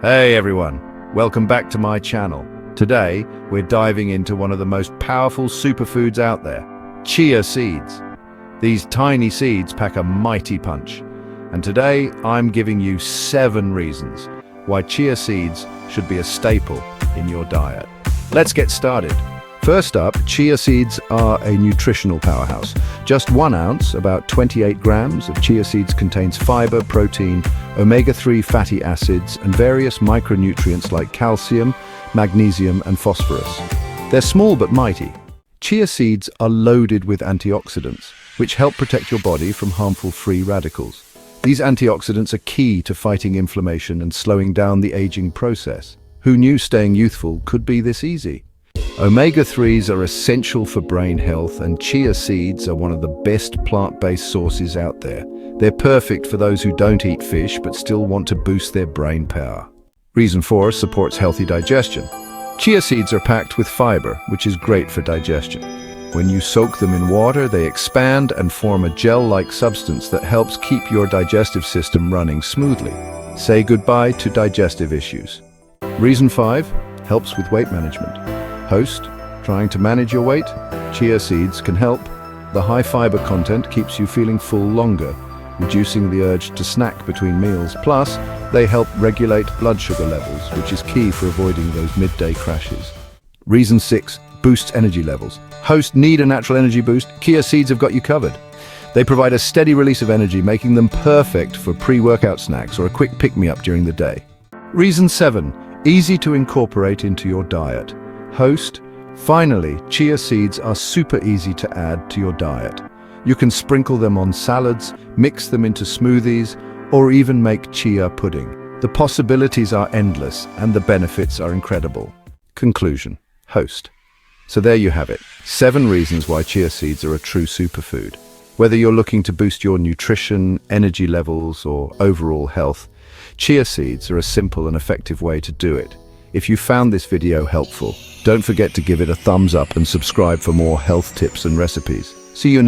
Hey everyone, welcome back to my channel. Today, we're diving into one of the most powerful superfoods out there, chia seeds. These tiny seeds pack a mighty punch. And today, I'm giving you 7 reasons why chia seeds should be a staple in your diet. Let's get started. First up, chia seeds are a nutritional powerhouse. Just 1 ounce, about 28 grams of chia seeds contains fiber, protein, omega-3 fatty acids, and various micronutrients like calcium, magnesium, and phosphorus. They're small but mighty. Chia seeds are loaded with antioxidants, which help protect your body from harmful free radicals. These antioxidants are key to fighting inflammation and slowing down the aging process. Who knew staying youthful could be this easy? Omega-3s are essential for brain health, and chia seeds are one of the best plant-based sources out there. They're perfect for those who don't eat fish but still want to boost their brain power. Reason 4 supports healthy digestion. Chia seeds are packed with fiber, which is great for digestion. When you soak them in water, they expand and form a gel-like substance that helps keep your digestive system running smoothly. Say goodbye to digestive issues. Reason 5 helps with weight management. Host, trying to manage your weight? Chia seeds can help. The high fiber content keeps you feeling full longer, reducing the urge to snack between meals. Plus, they help regulate blood sugar levels, which is key for avoiding those midday crashes. Reason 6 boosts energy levels. Host, need a natural energy boost? Chia seeds have got you covered. They provide a steady release of energy, making them perfect for pre-workout snacks or a quick pick-me-up during the day. Reason 7 easy to incorporate into your diet. Host, finally, chia seeds are super easy to add to your diet. You can sprinkle them on salads, mix them into smoothies, or even make chia pudding. The possibilities are endless and the benefits are incredible. Conclusion. Host. So there you have it, 7 reasons why chia seeds are a true superfood. Whether you're looking to boost your nutrition, energy levels, or overall health, chia seeds are a simple and effective way to do it. If you found this video helpful, don't forget to give it a thumbs up and subscribe for more health tips and recipes. See you next time.